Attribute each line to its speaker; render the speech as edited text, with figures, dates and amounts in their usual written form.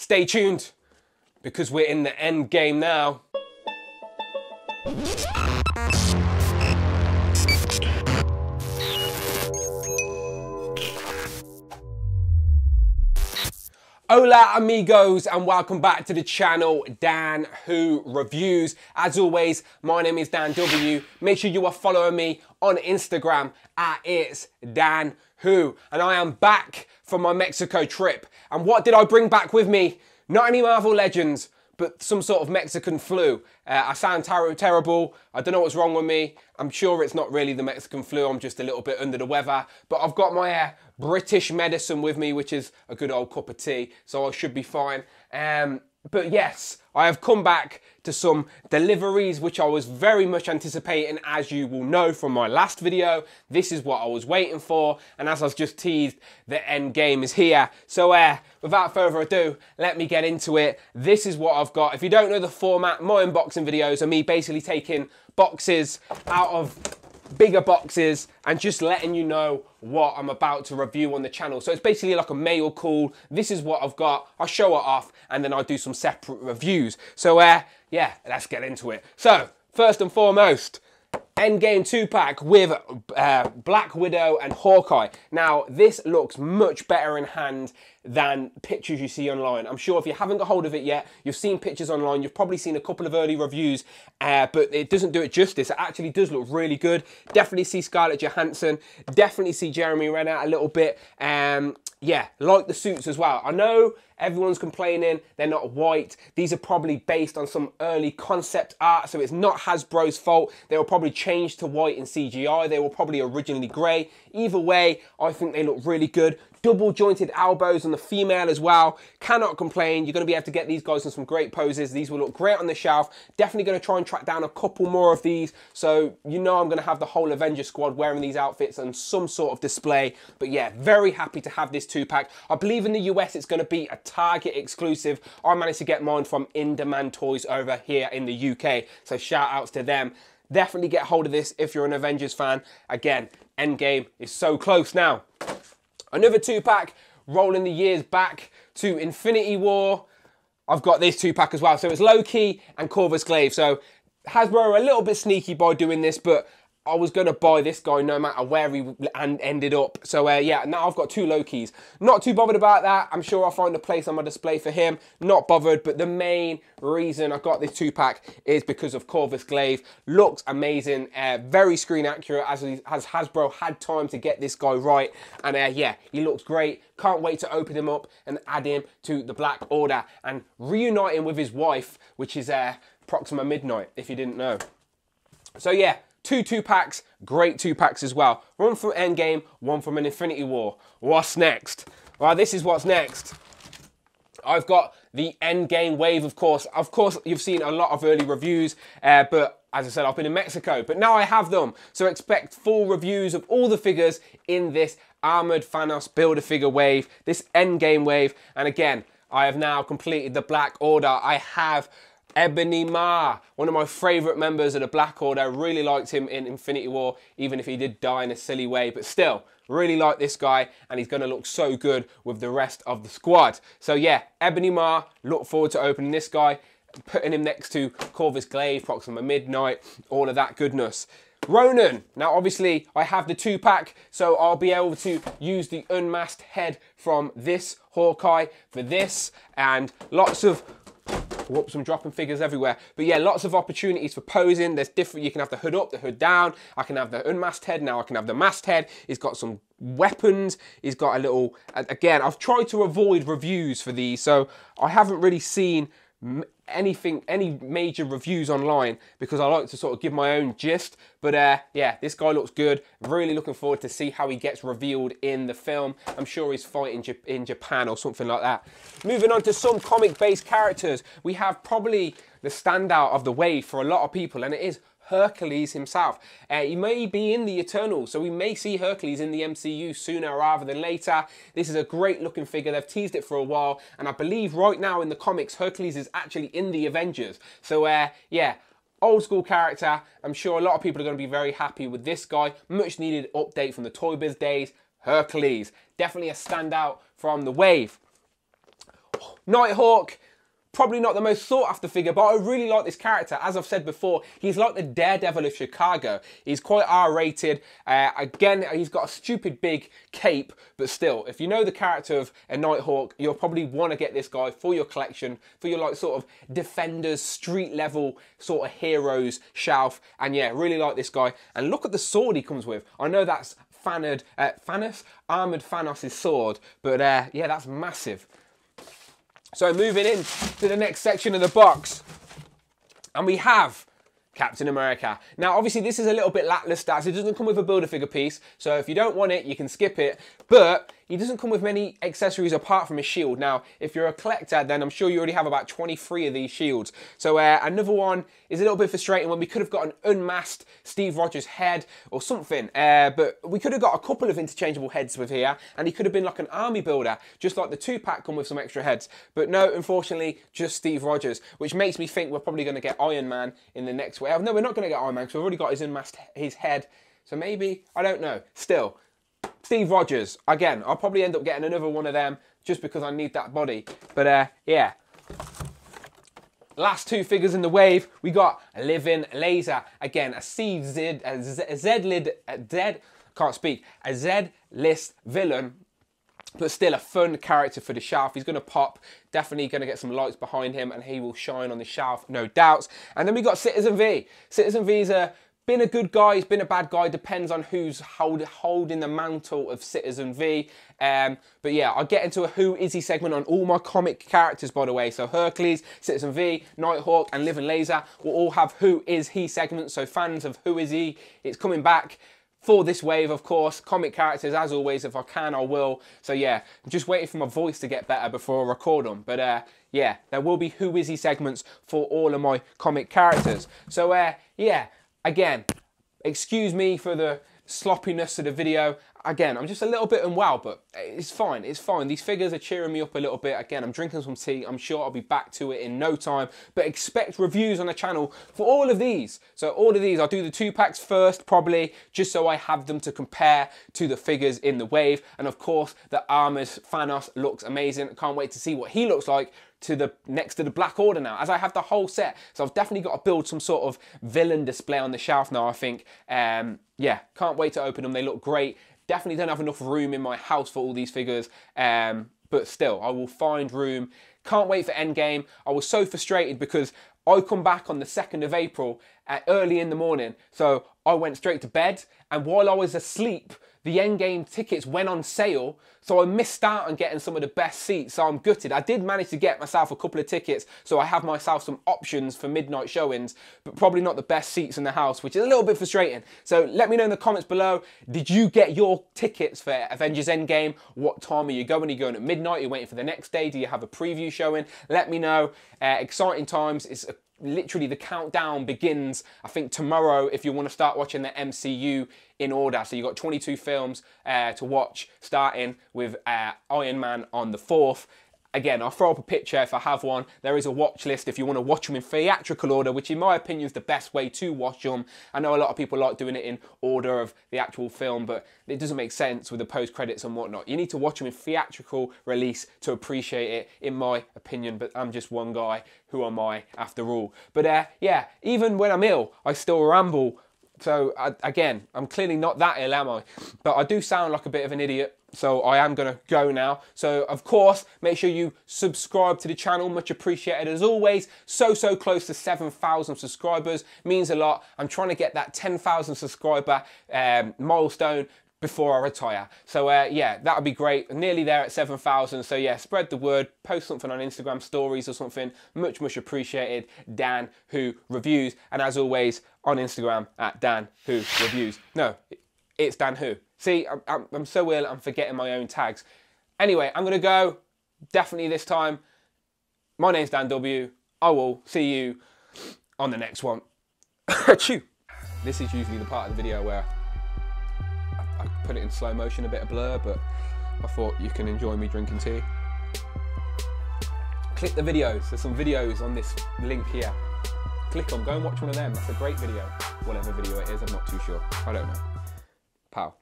Speaker 1: Stay tuned, because we're in the end game now. Hola amigos, and welcome back to the channel Dan Who Reviews. As always, my name is Dan W. Make sure you are following me on Instagram at It's Dan Who. And I am back from my Mexico trip. And what did I bring back with me? Not any Marvel Legends, but some sort of Mexican flu. I sound terrible. I don't know what's wrong with me. I'm sure it's not really the Mexican flu. I'm just a little bit under the weather. But I've got my British medicine with me, which is a good old cup of tea. So I should be fine. But yes, I have come back to some deliveries which I was very much anticipating. As you will know from my last video, this is what I was waiting for. And as I've just teased, the end game is here. So without further ado, let me get into it. This is what I've got. If you don't know the format, my unboxing videos are me basically taking boxes out of bigger boxes and just letting you know what I'm about to review on the channel. So it's basically like a mail call. This is what I've got. I'll show it off and then I'll do some separate reviews. So yeah, let's get into it. So first and foremost, Endgame Two-Pack with Black Widow and Hawkeye. Now, this looks much better in hand than pictures you see online. I'm sure if you haven't got hold of it yet, you've seen pictures online, you've probably seen a couple of early reviews, but it doesn't do it justice. It actually does look really good. Definitely see Scarlett Johansson, definitely see Jeremy Renner a little bit. Yeah, like the suits as well. I know everyone's complaining they're not white. These are probably based on some early concept art, so it's not Hasbro's fault. They will probably change to white in CGI. They were probably originally grey. Either way, I think they look really good. Double jointed elbows on the female as well. Cannot complain. You're going to be able to get these guys in some great poses. These will look great on the shelf. Definitely going to try and track down a couple more of these. So you know I'm going to have the whole Avengers squad wearing these outfits on some sort of display. But yeah, very happy to have this two-pack. I believe in the US it's going to be a Target exclusive. I managed to get mine from Indemand Toys over here in the UK. So shout outs to them. Definitely get hold of this if you're an Avengers fan. Again, Endgame is so close now. Another two-pack, rolling the years back to Infinity War. I've got this two-pack as well. So it's Loki and Corvus Glaive. So Hasbro are a little bit sneaky by doing this, but I was going to buy this guy no matter where he ended up. So yeah, now I've got two Lokis. Not too bothered about that. I'm sure I'll find a place on my display for him. Not bothered, but the main reason I got this two-pack is because of Corvus Glaive. Looks amazing, very screen accurate, as Hasbro had time to get this guy right. And yeah, he looks great. Can't wait to open him up and add him to the Black Order and reunite him with his wife, which is Proxima Midnight, if you didn't know. So yeah, two-packs, great two-packs as well. One from Endgame, one from an Infinity War. What's next? Well, this is what's next. I've got the Endgame wave, of course. Of course, you've seen a lot of early reviews, but as I said, I've been in Mexico, but now I have them. So expect full reviews of all the figures in this Armored Thanos Build-A-Figure wave, this Endgame wave. And again, I have now completed the Black Order. I have Ebony Maw, one of my favourite members of the Black Order. I really liked him in Infinity War, even if he did die in a silly way. But still, really like this guy, and he's going to look so good with the rest of the squad. So yeah, Ebony Maw, look forward to opening this guy, putting him next to Corvus Glaive, Proxima Midnight, all of that goodness. Ronan, now obviously I have the two-pack, so I'll be able to use the unmasked head from this Hawkeye for this, and lots of... Whoops, I'm dropping figures everywhere. But yeah, lots of opportunities for posing. There's different, you can have the hood up, the hood down. I can have the unmasked head, now I can have the masked head. He's got some weapons. He's got a little, again, I've tried to avoid reviews for these, so I haven't really seen any major reviews online because I like to sort of give my own gist. But yeah, this guy looks good. Really looking forward to see how he gets revealed in the film. I'm sure he's fighting in Japan or something like that. Moving on to some comic-based characters, we have probably the standout of the wave for a lot of people, and it is Hercules himself. He may be in the Eternals, so we may see Hercules in the MCU sooner rather than later. This is a great looking figure. They've teased it for a while, and I believe right now in the comics, Hercules is actually in the Avengers. So yeah, old school character. I'm sure a lot of people are going to be very happy with this guy. Much needed update from the Toy Biz days. Hercules, definitely a standout from the wave. Nighthawk, probably not the most sought after figure, but I really like this character. As I've said before, he's like the Daredevil of Chicago. He's quite R-rated. Again, he's got a stupid big cape, but still, if you know the character of a Nighthawk, you'll probably want to get this guy for your collection, for your like sort of Defenders, street level sort of heroes shelf. And yeah, really like this guy. And look at the sword he comes with. I know that's Armored Thanos' sword, but yeah, that's massive. So moving in to the next section of the box, and we have Captain America. Now, obviously, this is a little bit lackluster as it doesn't come with a Build-A-Figure piece, so if you don't want it, you can skip it, but he doesn't come with many accessories apart from his shield. Now, if you're a collector, then I'm sure you already have about 23 of these shields. So another one is a little bit frustrating when we could have got an unmasked Steve Rogers head or something, but we could have got a couple of interchangeable heads with here, and he could have been like an army builder, just like the 2-pack come with some extra heads. But no, unfortunately, just Steve Rogers, which makes me think we're probably going to get Iron Man in the next wave. No, we're not going to get Iron Man because we've already got his unmasked his head. So maybe, I don't know. Still, Steve Rogers, again, I'll probably end up getting another one of them just because I need that body. But yeah. Last two figures in the wave, we got a Living Laser. Again, a Z-list villain, but still a fun character for the shelf. He's going to pop, definitely going to get some lights behind him, and he will shine on the shelf, no doubts. And then we got Citizen V. Citizen V's been a good guy, he's been a bad guy, depends on who's holding the mantle of Citizen V. But yeah, I'll get into a Who Is He segment on all my comic characters, by the way. So Hercules, Citizen V, Nighthawk, and Living Laser will all have Who Is He segments. So fans of Who Is He, it's coming back for this wave, of course. Comic characters, as always, if I can, I will. So yeah, I'm just waiting for my voice to get better before I record them. But yeah, there will be Who Is He segments for all of my comic characters. So yeah. Again, excuse me for the sloppiness of the video. Again, I'm just a little bit unwell, but it's fine, it's fine. These figures are cheering me up a little bit. Again, I'm drinking some tea. I'm sure I'll be back to it in no time, but expect reviews on the channel for all of these. So all of these, I'll do the 2-packs first, probably, just so I have them to compare to the figures in the wave. And of course, the Armored Thanos looks amazing. I can't wait to see what he looks like next to the Black Order now, as I have the whole set. So I've definitely got to build some sort of villain display on the shelf now, I think. Yeah, can't wait to open them. They look great. Definitely don't have enough room in my house for all these figures, but still, I will find room. Can't wait for Endgame. I was so frustrated because I come back on the 2nd of April early in the morning, so I went straight to bed, and while I was asleep, the Endgame tickets went on sale, so I missed out on getting some of the best seats, so I'm gutted. I did manage to get myself a couple of tickets, so I have myself some options for midnight showings, but probably not the best seats in the house, which is a little bit frustrating. So let me know in the comments below, did you get your tickets for Avengers Endgame? What time are you going? Are you going at midnight? Are you waiting for the next day? Do you have a preview showing? Let me know. Exciting times. It's literally the countdown begins, I think, tomorrow if you want to start watching the MCU in order. So you've got 22 films to watch, starting with Iron Man on the 4th. Again, I'll throw up a picture if I have one. There is a watch list if you want to watch them in theatrical order, which in my opinion is the best way to watch them. I know a lot of people like doing it in order of the actual film, but it doesn't make sense with the post-credits and whatnot. You need to watch them in theatrical release to appreciate it, in my opinion, but I'm just one guy. Who am I, after all? But yeah, even when I'm ill, I still ramble. So again, I'm clearly not that ill, am I? But I do sound like a bit of an idiot. So I am going to go now. So of course, make sure you subscribe to the channel. Much appreciated as always. So close to 7,000 subscribers. Means a lot. I'm trying to get that 10,000 subscriber milestone before I retire. So yeah, that would be great. Nearly there at 7,000. So yeah, spread the word. Post something on Instagram stories or something. Much appreciated. Dan Who Reviews. And as always, on Instagram at Dan Who Reviews. No, it's Dan Who. See, I'm so ill, I'm forgetting my own tags. Anyway, I'm going to go. Definitely this time. My name's Dan W. I will see you on the next one. Achoo. This is usually the part of the video where I put it in slow motion, a bit of blur, but I thought you can enjoy me drinking tea. Click the videos. There's some videos on this link here. Click them. Go and watch one of them. That's a great video. Whatever video it is, I'm not too sure. I don't know. Pow.